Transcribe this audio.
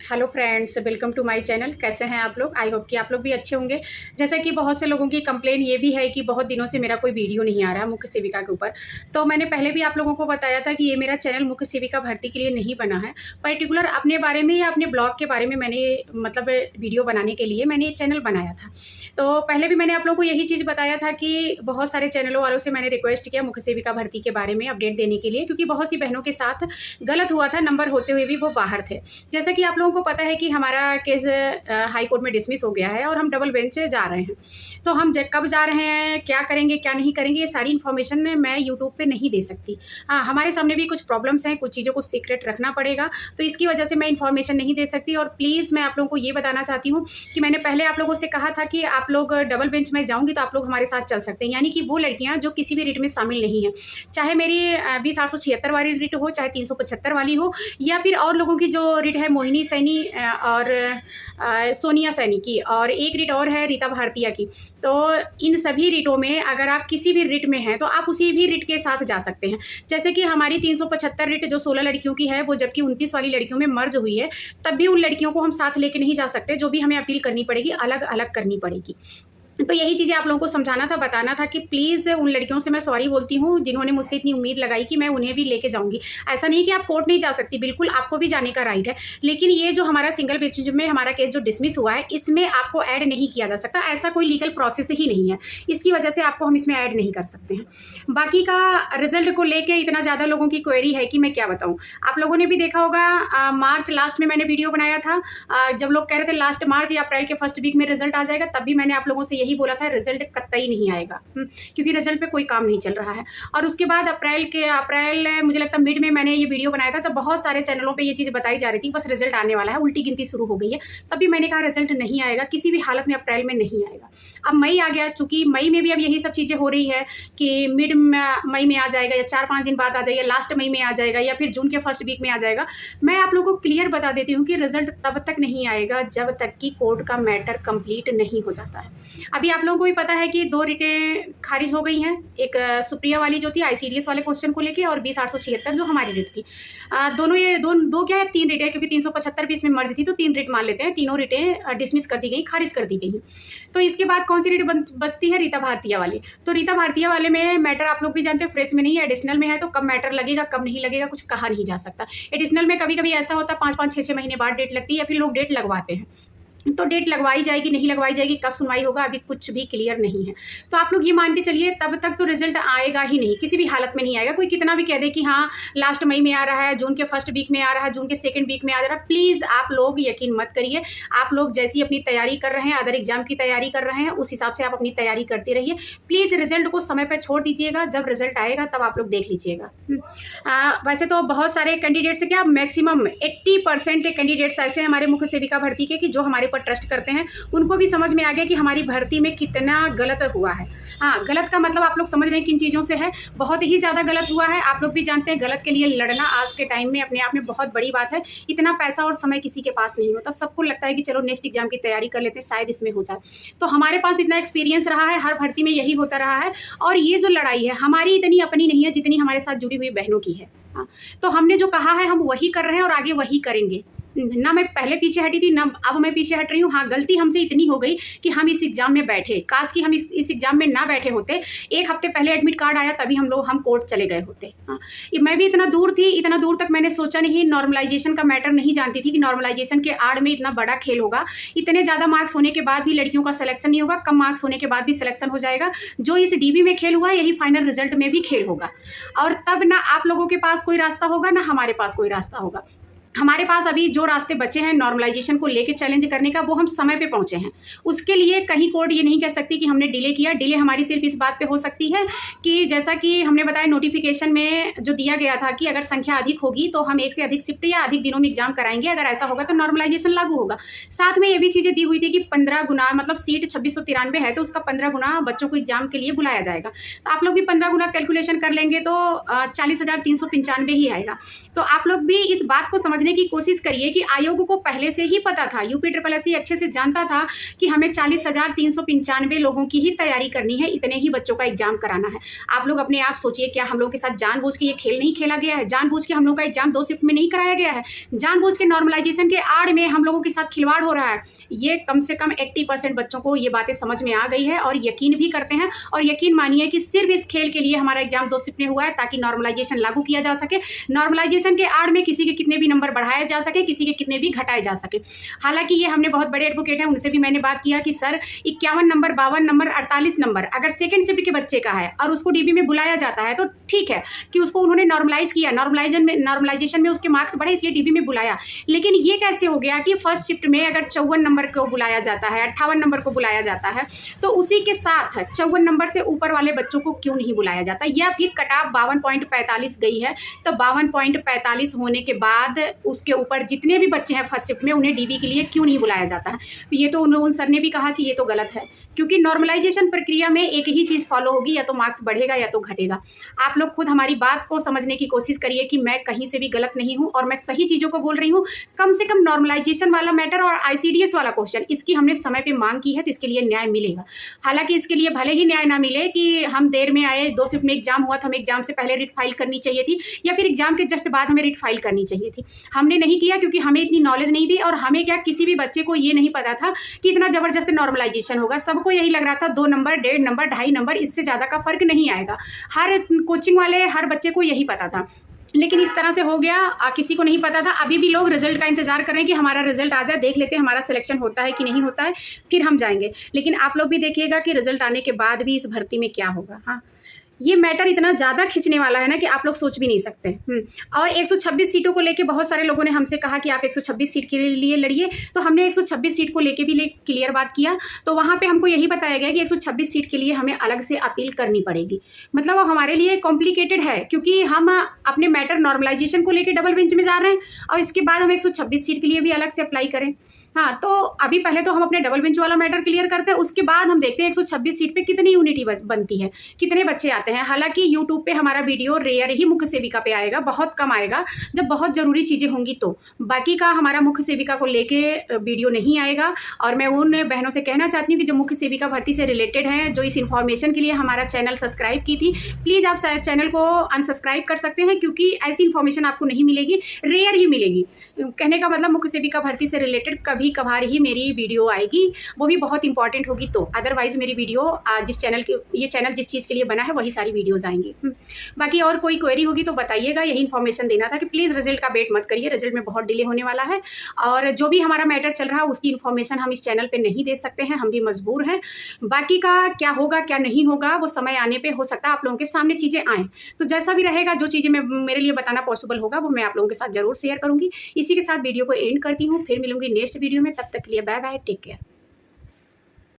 Hello friends, welcome to my channel. कैसे हैं आप लोग? आई होप कि आप लोग भी अच्छे होंगे। जैसा कि बहुत से लोगों की कंप्लेन ये भी है कि बहुत दिनों से मेरा कोई वीडियो नहीं आ रहा मुख्य सेविका के ऊपर। तो मैंने पहले भी आप लोगों को बताया था कि ये मेरा चैनल मुख्य सेविका भर्ती के लिए नहीं बना है। पर्टिकुलर अपने बारे में या अपने ब्लॉग के बारे में मैंने मतलब वीडियो बनाने के लिए मैंने ये चैनल बनाया था। तो पहले भी मैंने आप लोगों को यही चीज़ बताया था कि बहुत सारे चैनलों वालों से मैंने रिक्वेस्ट किया मुख्य सेविका भर्ती के बारे में अपडेट देने के लिए, क्योंकि बहुत सी बहनों के साथ गलत हुआ था, नंबर होते हुए भी वो बाहर थे। जैसा कि आप लोगों को पता है कि हमारा केस हाई कोर्ट में डिसमिस हो गया है और हम डबल बेंच जा रहे हैं। तो हम कब जा रहे हैं, क्या करेंगे, क्या नहीं करेंगे, ये सारी इन्फॉर्मेशन मैं यूट्यूब पे नहीं दे सकती। हाँ, हमारे सामने भी कुछ प्रॉब्लम्स हैं, कुछ चीज़ों को सीक्रेट रखना पड़ेगा, तो इसकी वजह से मैं इन्फॉर्मेशन नहीं दे सकती। और प्लीज़ मैं आप लोगों को ये बताना चाहती हूँ कि मैंने पहले आप लोगों से कहा था कि आप लोग डबल बेंच में जाऊँगी तो आप लोग हमारे साथ चल सकते हैं, यानी कि वो लड़कियाँ जो किसी भी रिट में शामिल नहीं हैं, चाहे मेरी 20-876 वाली रिट हो, चाहे 375 वाली हो, या फिर और लोगों की जो रिट है मोहिनी सैनी और सोनिया सैनी की, और एक रिट और है रीता भारतीया की। तो इन सभी रिटों में अगर आप किसी भी रिट में हैं तो आप उसी भी रिट के साथ जा सकते हैं। जैसे कि हमारी 375 रिट जो 16 लड़कियों की है, वो जबकि 29 वाली लड़कियों में मर्ज हुई है, तब भी उन लड़कियों को हम साथ लेके नहीं जा सकते। जो भी हमें अपील करनी पड़ेगी, अलग अलग करनी पड़ेगी। तो यही चीज़ें आप लोगों को समझाना था, बताना था कि प्लीज़ उन लड़कियों से मैं सॉरी बोलती हूँ जिन्होंने मुझसे इतनी उम्मीद लगाई कि मैं उन्हें भी लेके जाऊँगी। ऐसा नहीं कि आप कोर्ट नहीं जा सकती, बिल्कुल आपको भी जाने का राइट है। लेकिन ये जो हमारा सिंगल बेंच में हमारा केस जो डिसमिस हुआ है, इसमें आपको ऐड नहीं किया जा सकता। ऐसा कोई लीगल प्रोसेस ही नहीं है, इसकी वजह से आपको हम इसमें ऐड नहीं कर सकते हैं। बाकी का रिजल्ट को लेके इतना ज़्यादा लोगों की क्वेरी है कि मैं क्या बताऊँ। आप लोगों ने भी देखा होगा, मार्च लास्ट में मैंने वीडियो बनाया था। जब लोग कह रहे थे लास्ट मार्च या अप्रैल के फर्स्ट वीक में रिजल्ट आ जाएगा, तब भी मैंने आप लोगों से यही बोला था रिजल्ट कतई नहीं आएगा, क्योंकि रिजल्ट पे कोई काम नहीं चल रहा है। और उसके बाद अप्रैल मुझे लगता है मिड में मैंने ये वीडियो बनाया था, जब बहुत सारे चैनलों पे ये चीज़ बताई जा रही थी बस रिजल्ट आने वाला है, उल्टी गिनती शुरू हो गई है। तब भी मैंने कहा रिजल्ट नहीं आएगा, किसी भी हालत में अप्रैल में नहीं आएगा। अब मई आ गया, चूंकि मई में भी अब यही सब चीज़ें हो रही है कि मिड मई में आ जाएगा, या 4-5 दिन बाद आ जाएगा, लास्ट मई में आ जाएगा, या फिर जून के फर्स्ट वीक में आ जाएगा। मैं आप लोगों को क्लियर बता देती हूँ कि रिजल्ट तब तक नहीं आएगा जब तक कि कोर्ट का मैटर कंप्लीट नहीं हो जाता है। अभी आप लोगों को भी पता है कि 2 रिटें खारिज हो गई हैं। एक सुप्रिया वाली जो थी आईसीडीएस वाले क्वेश्चन को लेके, और 20-876 जो हमारी रिट थी। दोनों ये दो क्या है, 3 रिटें, क्योंकि 375 भी इसमें मर्ज थी तो 3 रिट मान लेते हैं। तीनों रिटें डिसमिस कर दी गई, खारिज कर दी गई। तो इसके बाद कौन सी रिट बचती है? रीता भारतीया वाली। तो रीता भारतीया वाले में मैटर आप लोग भी जानते हैं, फ्रेश में नहीं है, एडिशनल में है। तो कब मैटर लगेगा, कब नहीं लगेगा, कुछ कहा नहीं जा सकता। एडिशनल में कभी कभी ऐसा होता है 5-5, 6-6 महीने बाद डेट लगती है, या फिर लोग डेट लगवाते हैं। तो डेट लगवाई जाएगी, नहीं लगवाई जाएगी, कब सुनवाई होगा, अभी कुछ भी क्लियर नहीं है। तो आप लोग ये मान के चलिए तब तक तो रिजल्ट आएगा ही नहीं, किसी भी हालत में नहीं आएगा। कोई कितना भी कह दे कि हाँ लास्ट मई में आ रहा है, जून के फर्स्ट वीक में आ रहा है, जून के सेकंड वीक में आ रहा है, प्लीज़ आप लोग यकीन मत करिए। आप लोग जैसी अपनी तैयारी कर रहे हैं, अदर एग्जाम की तैयारी कर रहे हैं, उस हिसाब से आप अपनी तैयारी करते रहिए। प्लीज़ रिजल्ट को समय पर छोड़ दीजिएगा, जब रिजल्ट आएगा तब आप लोग देख लीजिएगा। वैसे तो बहुत सारे कैंडिडेट्स क्या, मैक्सिमम 80% कैंडिडेट्स ऐसे हैं हमारे मुख्य सेविका भर्ती के कि जो हमारे ऊपर ट्रस्ट करते हैं। उनको भी समझ में आ गया कि हमारी भर्ती में कितना गलत हुआ है। हाँ, गलत का मतलब आप लोग समझ रहे हैं किन चीज़ों से है, बहुत ही ज़्यादा गलत हुआ है। आप लोग भी जानते हैं गलत के लिए लड़ना आज के टाइम में अपने आप में बहुत बड़ी बात है। इतना पैसा और समय किसी के पास नहीं होता, सबको लगता है कि चलो नेक्स्ट एग्जाम की तैयारी कर लेते हैं, शायद इसमें हो जाए। तो हमारे पास इतना एक्सपीरियंस रहा है, हर भर्ती में यही होता रहा है। और ये जो लड़ाई है हमारी इतनी अपनी नहीं है जितनी हमारे साथ जुड़ी हुई बहनों की है। हाँ, तो हमने जो कहा है हम वही कर रहे हैं और आगे वही करेंगे। ना मैं पहले पीछे हटी थी, ना अब मैं पीछे हट रही हूँ। हाँ, गलती हमसे इतनी हो गई कि हम इस एग्जाम में बैठे, काश कि हम इस एग्जाम में ना बैठे होते। 1 हफ्ते पहले एडमिट कार्ड आया तभी हम कोर्ट चले गए होते। हाँ, मैं भी इतना दूर थी, इतना दूर तक मैंने सोचा नहीं, नॉर्मलाइजेशन का मैटर नहीं जानती थी कि नॉर्मलाइजेशन के आड़ में इतना बड़ा खेल होगा। इतने ज़्यादा मार्क्स होने के बाद भी लड़कियों का सिलेक्शन नहीं होगा, कम मार्क्स होने के बाद भी सिलेक्शन हो जाएगा। जो इस डीबी में खेल हुआ यही फाइनल रिजल्ट में भी खेल होगा। और तब ना आप लोगों के पास कोई रास्ता होगा, ना हमारे पास कोई रास्ता होगा। हमारे पास अभी जो रास्ते बचे हैं नॉर्मलाइजेशन को लेके चैलेंज करने का, वो हम समय पे पहुंचे हैं। उसके लिए कहीं कोर्ट ये नहीं कह सकती कि हमने डिले किया। डिले हमारी सिर्फ इस बात पे हो सकती है कि जैसा कि हमने बताया नोटिफिकेशन में जो दिया गया था कि अगर संख्या अधिक होगी तो हम 1 से अधिक शिफ्ट या अधिक दिनों में एग्जाम कराएंगे, अगर ऐसा होगा तो नॉर्मलाइजेशन लागू होगा। साथ में ये भी चीज़ें दी हुई थी कि 15 गुना, मतलब सीट 2693 है तो उसका 15 गुना बच्चों को एग्जाम के लिए बुलाया जाएगा। तो आप लोग भी 15 गुना कैलकुलेशन कर लेंगे तो 40,395 ही आएगा। तो आप लोग भी इस बात को समझ समझने की कोशिश करिए कि आयोग को पहले से ही पता था, UPSSSC अच्छे से जानता था कि हमें 40,395 लोगों की ही तैयारी करनी है, इतने ही बच्चों का एग्जाम कराना है। आप लोग अपने आप सोचिए, क्या हम लोग के साथ जानबूझ के ये खेल नहीं खेला गया है? जानबूझ के हम लोग का एग्जाम 2 शिफ्ट में नहीं कराया गया है? जानबूझ के नॉर्मलाइजेशन के आड़ में हम लोगों के साथ खिलवाड़ हो रहा है? ये कम से कम 80% बच्चों को ये बातें समझ में आ गई है और यकीन भी करते हैं। और यकीन मानिए कि सिर्फ इस खेल के लिए हमारा एग्जाम 2 शिफ्ट में हुआ है, ताकि नॉर्मलाइजेशन लागू किया जा सके। नॉर्मलाइजेशन के आड़ में किसी के कितने भी नंबर बढ़ाए जा सके, किसी के कितने भी घटाए जा सके। हालांकि ये हमने बहुत बड़े एडवोकेट हैं, उनसे भी मैंने बात किया कि सर 51 नंबर, 52 नंबर, 48 नंबर अगर सेकंड शिफ्ट के बच्चे का है और उसको डीबी में बुलाया जाता है तो ठीक है कि उसको उन्होंने नॉर्मलाइज किया, नॉर्मलाइजेशन में उसके मार्क्स बढ़े इसलिए डीबी में बुलाया। लेकिन ये कैसे हो गया कि फर्स्ट शिफ्ट में अगर 54 नंबर को बुलाया जाता है, 58 नंबर को बुलाया जाता है, तो उसी के साथ 54 नंबर से ऊपर वाले बच्चों को क्यों नहीं बुलाया जाता? या फिर कटाफ 52.45 गई है तो 52.45 होने के बाद उसके ऊपर जितने भी बच्चे हैं फर्स्ट शिफ्ट में, उन्हें डीबी के लिए क्यों नहीं बुलाया जाता है? तो ये तो उन सर ने भी कहा कि ये तो गलत है, क्योंकि नॉर्मलाइजेशन प्रक्रिया में एक ही चीज़ फॉलो होगी, या तो मार्क्स बढ़ेगा या तो घटेगा। आप लोग खुद हमारी बात को समझने की कोशिश करिए कि मैं कहीं से भी गलत नहीं हूँ और मैं सही चीज़ों को बोल रही हूँ। कम से कम नॉर्मलाइजेशन वाला मैटर और ICDS वाला क्वेश्चन, इसकी हमने समय पे मांग की है, तो इसके लिए न्याय मिलेगा। हालांकि इसके लिए भले ही न्याय ना मिले कि हम देर में आए, 2 शिफ्ट में एग्जाम हुआ तो हमें एग्जाम से पहले रिट फाइल करनी चाहिए थी, या फिर एग्जाम के जस्ट बाद हमें रिट फाइल करनी चाहिए थी। हमने नहीं किया क्योंकि हमें इतनी नॉलेज नहीं थी, और हमें क्या, किसी भी बच्चे को ये नहीं पता था कि इतना ज़बरदस्त नॉर्मलाइजेशन होगा। सबको यही लग रहा था 2 नंबर, 1.5 नंबर, 2.5 नंबर, इससे ज़्यादा का फर्क नहीं आएगा। हर कोचिंग वाले, हर बच्चे को यही पता था, लेकिन इस तरह से हो गया, किसी को नहीं पता था। अभी भी लोग रिजल्ट का इंतजार कर रहे हैं कि हमारा रिजल्ट आ जाए, देख लेते हैं हमारा सिलेक्शन होता है कि नहीं होता है, फिर हम जाएंगे। लेकिन आप लोग भी देखिएगा कि रिजल्ट आने के बाद भी इस भर्ती में क्या होगा। हाँ, ये मैटर इतना ज़्यादा खींचने वाला है ना कि आप लोग सोच भी नहीं सकते। और 126 सीटों को लेके बहुत सारे लोगों ने हमसे कहा कि आप 126 सीट के लिए लड़िए, तो हमने 126 सीट को लेके भी क्लियर बात किया। तो वहाँ पे हमको यही बताया गया कि 126 सीट के लिए हमें अलग से अपील करनी पड़ेगी। मतलब वो हमारे लिए कॉम्प्लिकेटेड है, क्योंकि हम अपने मैटर नॉर्मलाइजेशन को लेके डबल बेंच में जा रहे हैं और इसके बाद हम 126 सीट के लिए भी अलग से अप्लाई करें। हाँ, तो अभी पहले तो हम अपने डबल बेंच वाला मैटर क्लियर करते हैं, उसके बाद हम देखते हैं 126 सीट पे कितनी यूनिटी बनती है, कितने बच्चे आते हैं। हालांकि यूट्यूब पे हमारा वीडियो रेयर ही मुख्य सेविका पे आएगा, बहुत कम आएगा, जब बहुत ज़रूरी चीज़ें होंगी तो। बाकी का हमारा मुख्य सेविका को लेके वीडियो नहीं आएगा। और मैं उन बहनों से कहना चाहती हूँ कि जो मुख्य सेविका भर्ती से रिलेटेड हैं, जो इस इन्फॉर्मेशन के लिए हमारा चैनल सब्सक्राइब की थी, प्लीज़ आप चैनल को अनसब्सक्राइब कर सकते हैं, क्योंकि ऐसी इन्फॉर्मेशन आपको नहीं मिलेगी, रेयर ही मिलेगी। कहने का मतलब मुख्य सेविका भर्ती से रिलेटेड कभी कभार ही मेरी वीडियो आएगी, वो भी बहुत इंपॉर्टेंट होगी तो। अदरवाइज मेरी वीडियो ये चैनल जिस चीज़ के लिए बना है वही सारी वीडियोस आएंगी। बाकी और कोई क्वेरी होगी तो बताइएगा। यही इन्फॉर्मेशन देना था कि प्लीज़ रिजल्ट का वेट मत करिए, रिजल्ट में बहुत डिले होने वाला है। और जो भी हमारा मैटर चल रहा है उसकी इन्फॉर्मेशन हम इस चैनल पर नहीं दे सकते हैं, हम भी मजबूर हैं। बाकी का क्या होगा क्या नहीं होगा वो समय आने पर हो सकता है आप लोगों के सामने चीज़ें आएँ। तो जैसा भी रहेगा, जो चीज़ें मेरे लिए बताना पॉसिबल होगा वो मैं आप लोगों के साथ ज़रूर शेयर करूँगी। इसी के साथ वीडियो को एंड करती हूँ, फिर मिलूंगी नेक्स्ट वीडियो में। तब तक के लिए बाय बाय, टेक केयर।